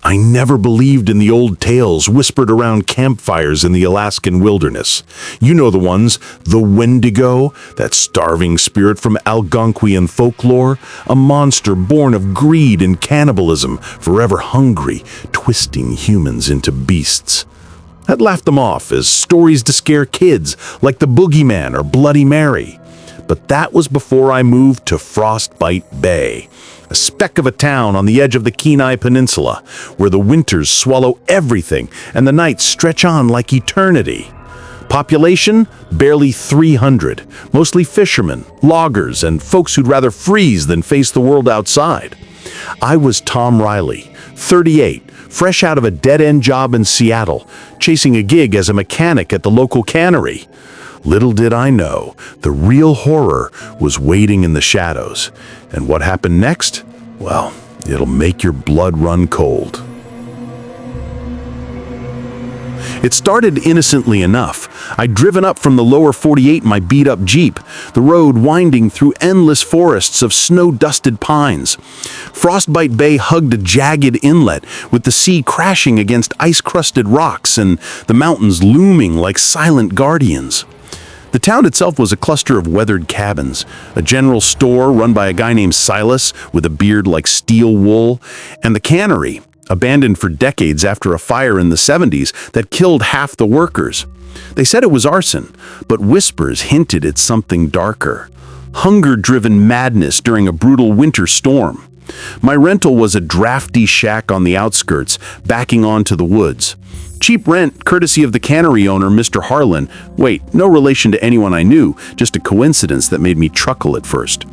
I never believed in the old tales whispered around campfires in the Alaskan wilderness. You know the ones, the Wendigo, that starving spirit from Algonquian folklore, a monster born of greed and cannibalism, forever hungry, twisting humans into beasts. I'd laughed them off as stories to scare kids, like the Boogeyman or Bloody Mary. But that was before I moved to Frostbite Bay, a speck of a town on the edge of the Kenai Peninsula, where the winters swallow everything and the nights stretch on like eternity. Population? Barely 300, mostly fishermen, loggers, and folks who'd rather freeze than face the world outside. I was Tom Riley, 38, fresh out of a dead-end job in Seattle, chasing a gig as a mechanic at the local cannery. Little did I know, the real horror was waiting in the shadows. And what happened next? Well, it'll make your blood run cold. It started innocently enough. I'd driven up from the lower 48 in my beat-up Jeep, the road winding through endless forests of snow-dusted pines. Frostbite Bay hugged a jagged inlet, with the sea crashing against ice-crusted rocks and the mountains looming like silent guardians. The town itself was a cluster of weathered cabins, a general store run by a guy named Silas with a beard like steel wool, and the cannery, abandoned for decades after a fire in the 70s that killed half the workers. They said it was arson, but whispers hinted at something darker. Hunger-driven madness during a brutal winter storm. My rental was a drafty shack on the outskirts, backing onto the woods. Cheap rent, courtesy of the cannery owner, Mr. Harlan. Wait, no relation to anyone I knew, just a coincidence that made me chuckle at first.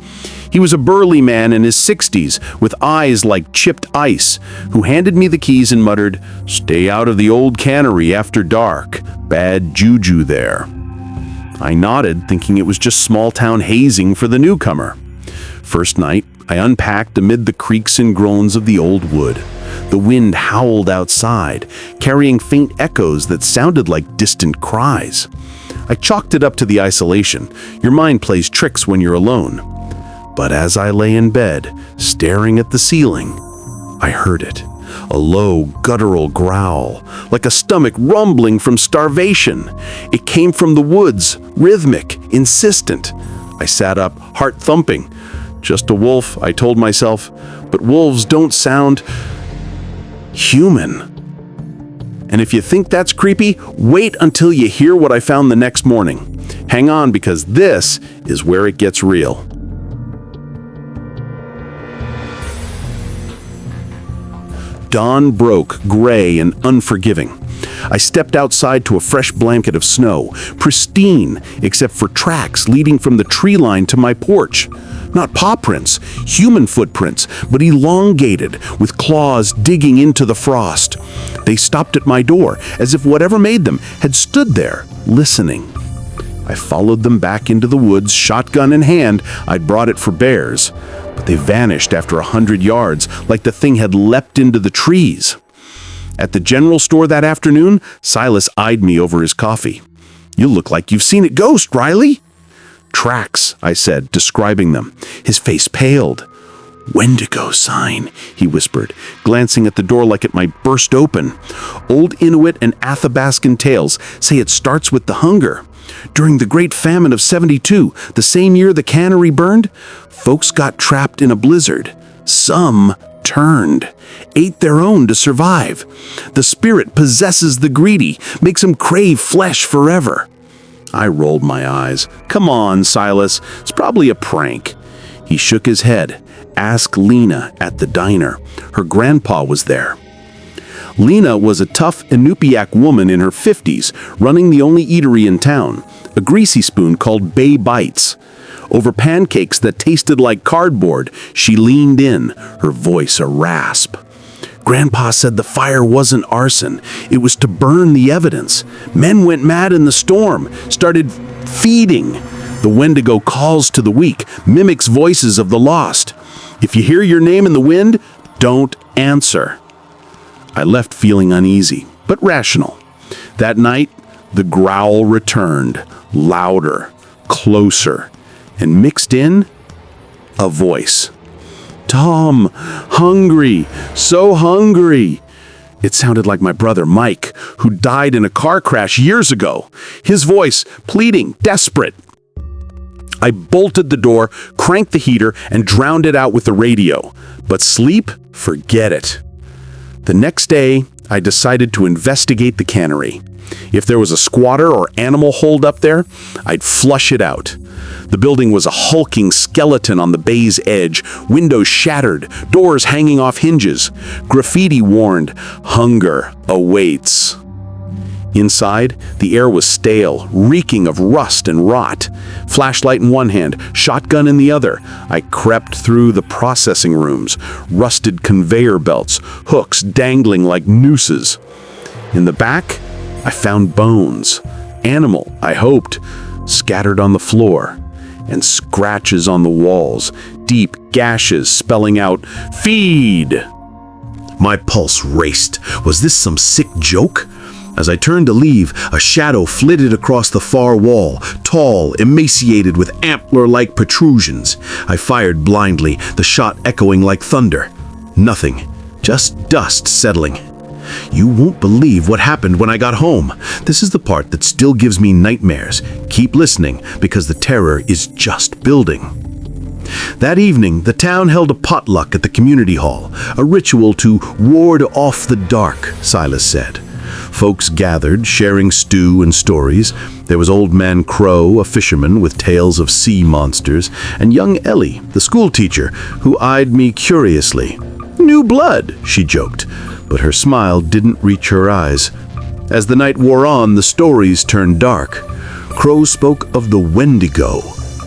He was a burly man in his 60s, with eyes like chipped ice, who handed me the keys and muttered, "Stay out of the old cannery after dark. Bad juju there." I nodded, thinking it was just small-town hazing for the newcomer. First night, I unpacked amid the creaks and groans of the old wood. The wind howled outside, carrying faint echoes that sounded like distant cries. I chalked it up to the isolation. Your mind plays tricks when you're alone. But as I lay in bed, staring at the ceiling, I heard it. A low, guttural growl, like a stomach rumbling from starvation. It came from the woods, rhythmic, insistent. I sat up, heart thumping. Just a wolf, I told myself, but wolves don't sound human. And if you think that's creepy, wait until you hear what I found the next morning. Hang on, because this is where it gets real. Dawn broke, gray and unforgiving. I stepped outside to a fresh blanket of snow, pristine except for tracks leading from the tree line to my porch. Not paw prints, human footprints, but elongated, with claws digging into the frost. They stopped at my door, as if whatever made them had stood there, listening. I followed them back into the woods, shotgun in hand. I'd brought it for bears, but they vanished after 100 yards, like the thing had leapt into the trees. At the general store that afternoon, Silas eyed me over his coffee. "You look like you've seen a ghost, Riley." "Tracks," I said, describing them. His face paled. "Wendigo sign," he whispered, glancing at the door like it might burst open. "Old Inuit and Athabascan tales say it starts with the hunger. During the Great Famine of '72, the same year the cannery burned, folks got trapped in a blizzard. Some turned, ate their own to survive. The spirit possesses the greedy, makes them crave flesh forever." I rolled my eyes. "Come on, Silas, it's probably a prank." He shook his head. "Ask Lena at the diner. Her grandpa was there." Lena was a tough Inupiaq woman in her 50s, running the only eatery in town, a greasy spoon called Bay Bites. Over pancakes that tasted like cardboard, she leaned in, her voice a rasp. "Grandpa said the fire wasn't arson. It was to burn the evidence. Men went mad in the storm, started feeding. The Wendigo calls to the weak, mimics voices of the lost. If you hear your name in the wind, don't answer." I left feeling uneasy, but rational. That night, the growl returned, louder, closer, and mixed in a voice. "Tom, hungry, so hungry." It sounded like my brother Mike, who died in a car crash years ago. His voice, pleading, desperate. I bolted the door, cranked the heater, and drowned it out with the radio. But sleep? Forget it. The next day, I decided to investigate the cannery. If there was a squatter or animal holed up there, I'd flush it out. The building was a hulking skeleton on the bay's edge, windows shattered, doors hanging off hinges. Graffiti warned, "Hunger awaits." Inside, the air was stale, reeking of rust and rot. Flashlight in one hand, shotgun in the other, I crept through the processing rooms, rusted conveyor belts, hooks dangling like nooses. In the back, I found bones. Animal, I hoped, scattered on the floor, and scratches on the walls, deep gashes spelling out, "Feed!" My pulse raced. Was this some sick joke? As I turned to leave, a shadow flitted across the far wall, tall, emaciated with antler-like protrusions. I fired blindly, the shot echoing like thunder. Nothing, just dust settling. You won't believe what happened when I got home. This is the part that still gives me nightmares. Keep listening, because the terror is just building. That evening, the town held a potluck at the community hall, a ritual to ward off the dark, Silas said. Folks gathered, sharing stew and stories. There was Old Man Crow, a fisherman with tales of sea monsters, and young Ellie, the schoolteacher, who eyed me curiously. "New blood," she joked, but her smile didn't reach her eyes. As the night wore on, the stories turned dark. Crow spoke of the Wendigo.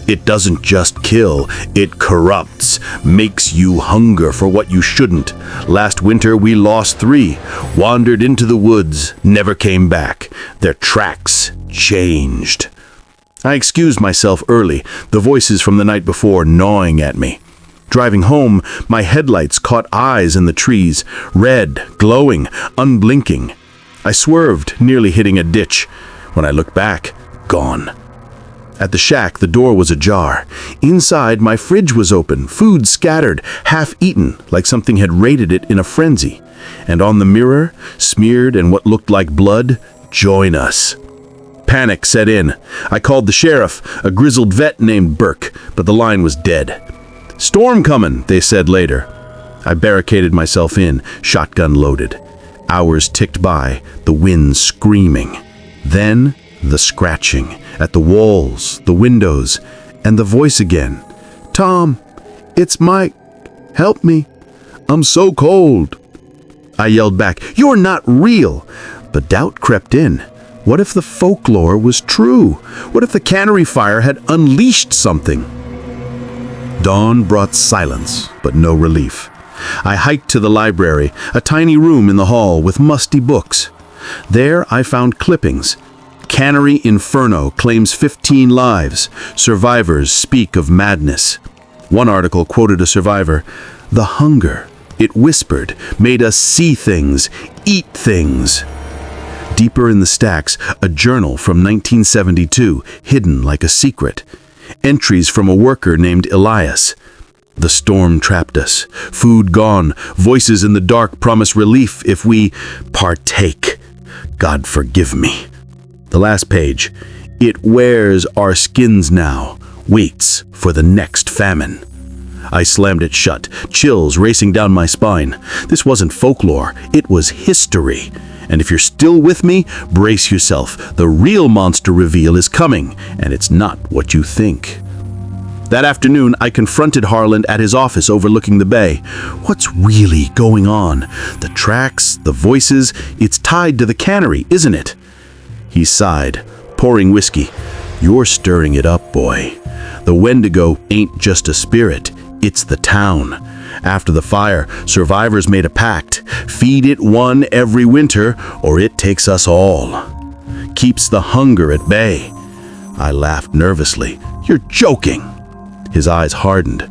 It doesn't just kill, it corrupts, makes you hunger for what you shouldn't. Last winter we lost 3, wandered into the woods, never came back. Their tracks changed. I excused myself early, the voices from the night before gnawing at me. Driving home, my headlights caught eyes in the trees, red, glowing, unblinking. I swerved, nearly hitting a ditch. When I looked back, gone. At the shack, the door was ajar. Inside, my fridge was open, food scattered, half-eaten, like something had raided it in a frenzy. And on the mirror, smeared in what looked like blood, "Join us." Panic set in. I called the sheriff, a grizzled vet named Burke, but the line was dead. "Storm coming," they said later. I barricaded myself in, shotgun loaded. Hours ticked by, the wind screaming. Then, the scratching at the walls, the windows, and the voice again. "Tom, it's Mike. Help me. I'm so cold." I yelled back, "You're not real." But doubt crept in. What if the folklore was true? What if the cannery fire had unleashed something? Dawn brought silence, but no relief. I hiked to the library, a tiny room in the hall with musty books. There I found clippings. Cannery Inferno claims 15 lives. Survivors speak of madness. One article quoted a survivor, "The hunger, it whispered, made us see things, eat things." Deeper in the stacks, a journal from 1972, hidden like a secret. Entries from a worker named Elias. "The storm trapped us. Food gone. Voices in the dark promise relief if we partake. God forgive me." The last page. "It wears our skins now. Waits for the next famine." I slammed it shut, chills racing down my spine. This wasn't folklore, it was history. And if you're still with me, brace yourself. The real monster reveal is coming, and it's not what you think. That afternoon, I confronted Harland at his office overlooking the bay. What's really going on? The tracks, the voices, it's tied to the cannery, isn't it? He sighed, pouring whiskey. "You're stirring it up, boy. The Wendigo ain't just a spirit, it's the town. After the fire, survivors made a pact. Feed it one every winter, or it takes us all. Keeps the hunger at bay." I laughed nervously. "You're joking." His eyes hardened.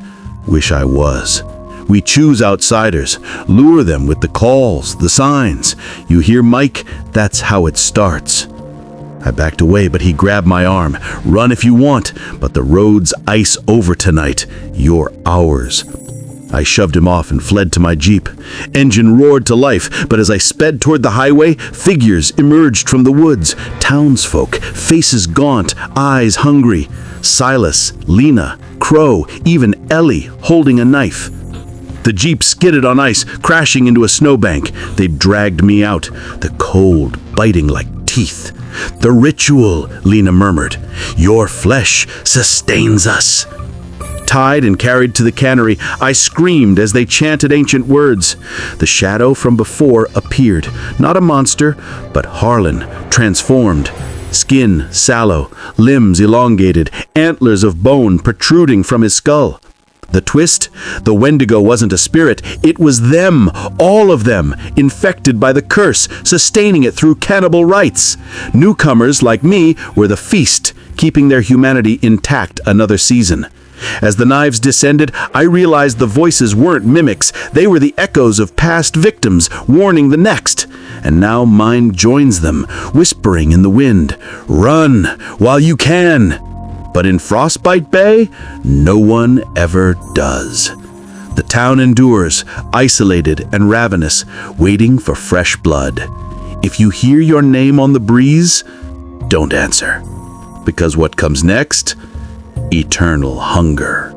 "Wish I was. We choose outsiders, lure them with the calls, the signs. You hear, Mike? That's how it starts." I backed away, but he grabbed my arm. "Run if you want, but the road's ice over tonight. You're ours." I shoved him off and fled to my jeep. Engine roared to life, but as I sped toward the highway, figures emerged from the woods. Townsfolk, faces gaunt, eyes hungry. Silas, Lena, Crow, even Ellie holding a knife. The jeep skidded on ice, crashing into a snowbank. They dragged me out, the cold biting like teeth. "The ritual," Lena murmured. "Your flesh sustains us." Tied and carried to the cannery, I screamed as they chanted ancient words. The shadow from before appeared, not a monster, but Harlan, transformed. Skin sallow, limbs elongated, antlers of bone protruding from his skull. The twist? The Wendigo wasn't a spirit. It was them, all of them, infected by the curse, sustaining it through cannibal rites. Newcomers like me were the feast, keeping their humanity intact another season. As the knives descended, I realized the voices weren't mimics. They were the echoes of past victims, warning the next. And now mine joins them, whispering in the wind, "Run while you can!" But in Frostbite Bay, no one ever does. The town endures, isolated and ravenous, waiting for fresh blood. If you hear your name on the breeze, don't answer. Because what comes next? Eternal hunger.